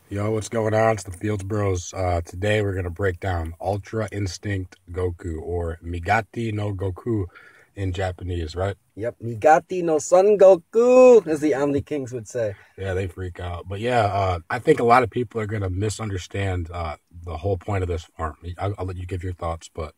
Yo, what's going on? It's the Fields Bros. Today we're gonna break down Ultra Instinct Goku, or Migatte no Goku in Japanese, right? Yep, Migatte no Son Goku, as the Omni Kings would say. Yeah, they freak out. But yeah, I think a lot of people are gonna misunderstand the whole point of this form. I'll let you give your thoughts, but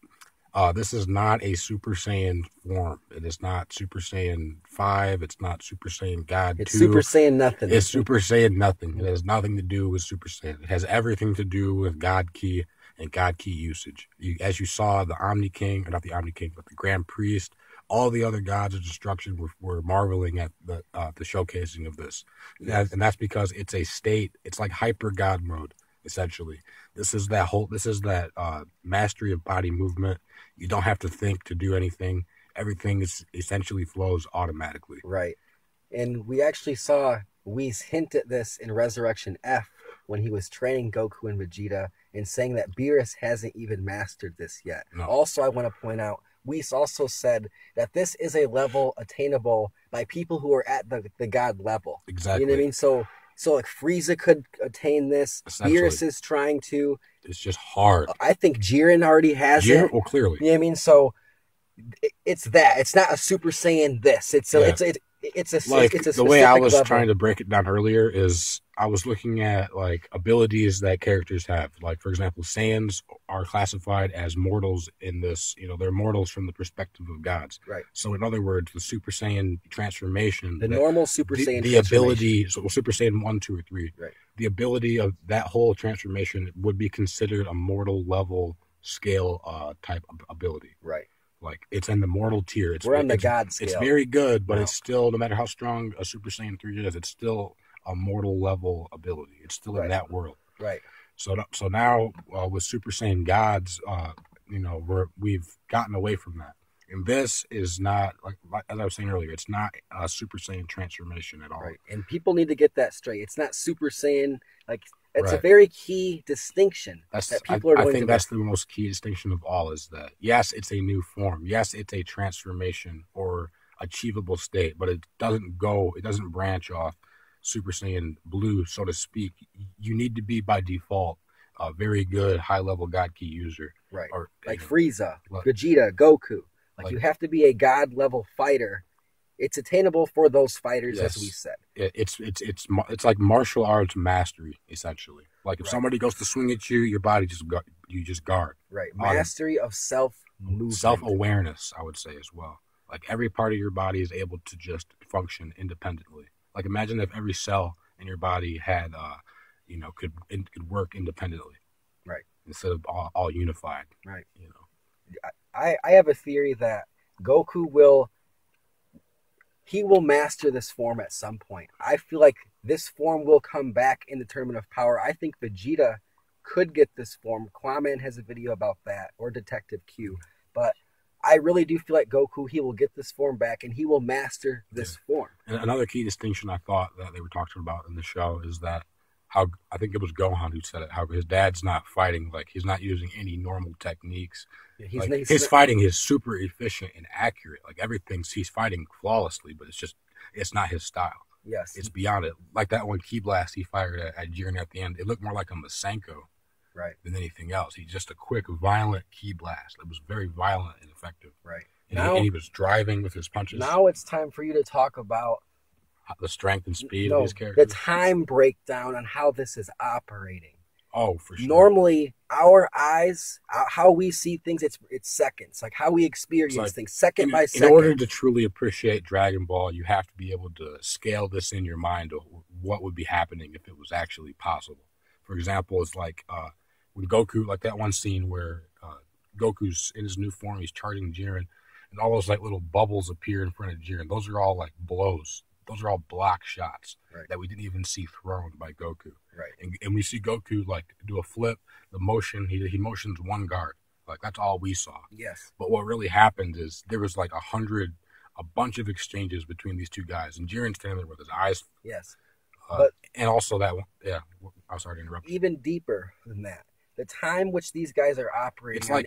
this is not a Super Saiyan form. It is not Super Saiyan 5. It's not Super Saiyan God It's 2. Super Saiyan nothing. It's Super Saiyan nothing. It has nothing to do with Super Saiyan. It has everything to do with God Ki and God Ki usage. As you saw, the Omni King, or not the Omni King, but the Grand Priest, all the other gods of destruction were marveling at the showcasing of this. Yes. And that's because it's a state. It's like hyper God mode, essentially. This is that mastery of body movement. You don't have to think to do anything. Everything is essentially flows automatically. Right. And we actually saw Whis hint at this in Resurrection F when he was training Goku and Vegeta and saying that Beerus hasn't even mastered this yet. No. Also, I want to point out, Whis also said that this is a level attainable by people who are at the God level. Exactly. You know what I mean? So like Frieza could attain this. Beerus is trying to. It's just hard. I think Jiren already has it. Well, clearly. You know what I mean? So it's that. It's not a Super Saiyan this. It's a, Yeah. it's a like it's a the way I was level. trying to break it down earlier is I was looking at like abilities that characters have. Like, for example, Saiyans are classified as mortals in this. You know, they're mortals from the perspective of gods. Right. So in other words, the Super Saiyan transformation, normal Super Saiyan, the ability, so Super Saiyan 1, 2, or 3, right? The ability of that whole transformation would be considered a mortal level scale type ability. Right. Like, it's in the mortal tier. We're on the God scale. It's very good, but it's still, no matter how strong a Super Saiyan 3 is, it's still a mortal level ability. It's still in that world. Right. So now with Super Saiyan gods, we've gotten away from that. And this is not, like as I was saying earlier, it's not a Super Saiyan transformation at all. Right. And people need to get that straight. It's not Super Saiyan. Like, it's a very key distinction that people are going to. I think that's the most key distinction of all, is that yes, it's a new form. Yes, it's a transformation or achievable state, but it doesn't branch off Super Saiyan Blue, so to speak. You need to be by default a very good high level God Ki user. Right. Or like Frieza, Vegeta, Goku. Like, you have to be a God level fighter. It's attainable for those fighters, as we said. It's like martial arts mastery, essentially. Like, if somebody goes to swing at you, your body you just guard. Right. Mastery of movement. Self-awareness, I would say, as well. Like, every part of your body is able to just function independently. Like, imagine if every cell in your body had, could work independently. Right. Instead of all unified. Right. You know. I have a theory that Goku will master this form at some point. I feel like this form will come back in the Tournament of Power. I think Vegeta could get this form. Quaman has a video about that, or Detective Q. But I really do feel like Goku, he will get this form back, and he will master this form. And another key distinction I thought that they were talking about in the show is that how, I think it was Gohan who said it, how his dad's not fighting, like, he's not using any normal techniques. His fighting is super efficient and accurate. Like, he's fighting flawlessly, but it's not his style. Yes. It's beyond it. Like that one Ki Blast he fired at Jiren at the end, it looked more like a Masenko than anything else. He's just a quick, violent Ki Blast. It was very violent and effective. Right. And he was driving with his punches. Now it's time for you to talk about the strength and speed of his character. The time breakdown on how this is operating. Oh, for sure. Normally, our eyes, how we see things, it's seconds. Like, how we experience things, second by second. In order to truly appreciate Dragon Ball, you have to be able to scale this in your mind of what would be happening if it was actually possible. For example, it's like when Goku, like that one scene where Goku's in his new form, he's charging Jiren, and all those like little bubbles appear in front of Jiren. Those are all like blows. Those are all block shots that we didn't even see thrown by Goku. Right. And we see Goku like do a flip, the motion, he motions one guard. Like, that's all we saw. Yes. But what really happened is there was like a bunch of exchanges between these two guys. And Jiren's standing there with his eyes. Yes. And also that one, I'm sorry to interrupt. Even deeper than that. The time which these guys are operating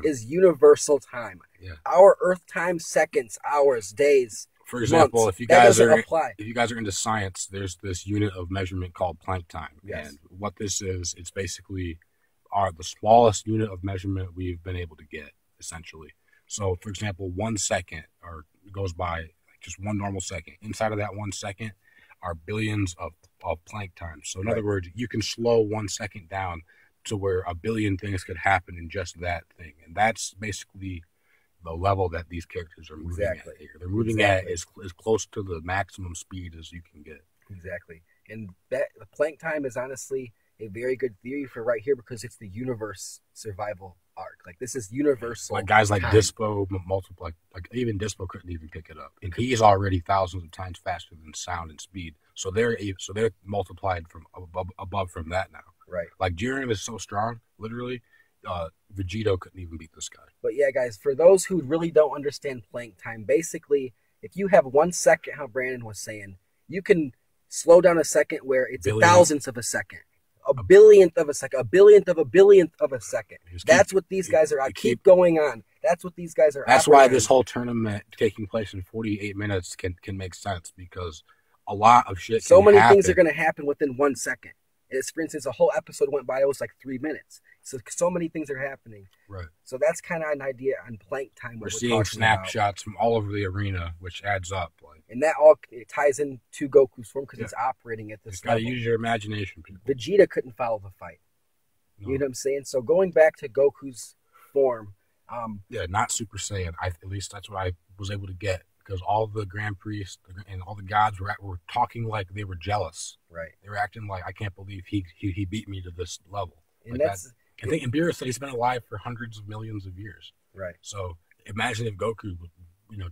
is universal time. Yeah. Our Earth time, seconds, hours, days. For example, months. That doesn't apply. if you guys are into science, there's this unit of measurement called Planck time, Yes. and what this is, it's basically the smallest unit of measurement we've been able to get, essentially. So, for example, 1 second or goes by like just one normal second. Inside of that 1 second are billions of Planck times. So, in other words, you can slow 1 second down to where a billion things could happen in just that thing, and that's basically the level that these characters are moving at here. They're moving at as close to the maximum speed as you can get. Exactly. And that the Planck time is honestly a very good theory for right here because it's the universe survival arc. Like this is universal. Like guys like time. Dispo multiply, like even Dispo couldn't even pick it up, and he's already thousands of times faster than sound and speed. So they're multiplied from above from that now. Right. Like Jiren is so strong, literally. Vegito couldn't even beat this guy. But yeah, guys, for those who really don't understand Planck time, basically, if you have 1 second, how Brandon was saying, you can slow down a second where it's a thousandth of a second, a billionth of a second, a billionth of a billionth of a second. That's what these guys are. Keep going on. That's what these guys are. That's why this whole tournament taking place in 48 minutes can make sense because a lot of shit. So many things are going to happen within 1 second. It's, for instance, a whole episode went by. It was like 3 minutes. So many things are happening. Right. So that's kind of an idea on Planck time. We're seeing snapshots from all over the arena, which adds up. And that all ties into Goku's form because it's operating at this level. Got to use your imagination, people. Vegeta couldn't follow the fight. No. You know what I'm saying? So going back to Goku's form. Not Super Saiyan. At least that's what I was able to get. Because all the Grand Priests and all the gods were talking like they were jealous. Right. They were acting like, I can't believe he beat me to this level. And like that's... I think Ibira said he's been alive for hundreds of millions of years. Right. So imagine if Goku,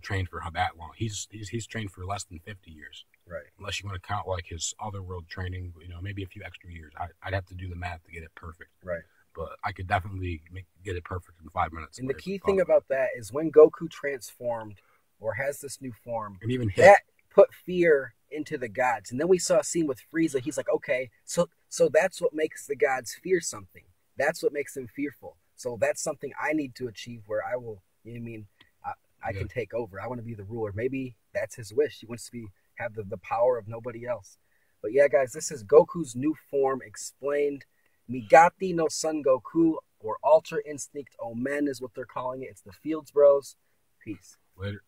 trained for that long. He's trained for less than 50 years. Right. Unless you want to count like his other world training, maybe a few extra years. I'd have to do the math to get it perfect. Right. But I could definitely get it perfect in 5 minutes. And the key thing about that is when Goku transformed or has this new form, and even hit. That put fear into the gods. And then we saw a scene with Frieza. He's like, okay, so that's what makes the gods fear something. That's what makes them fearful. So that's something I need to achieve where I will, I can take over. I want to be the ruler. Maybe that's his wish. He wants to have the power of nobody else. But yeah, guys, this is Goku's new form explained. Migatte no Son Goku, or Ultra Instinct Omen is what they're calling it. It's the Fields Bros. Peace. Later.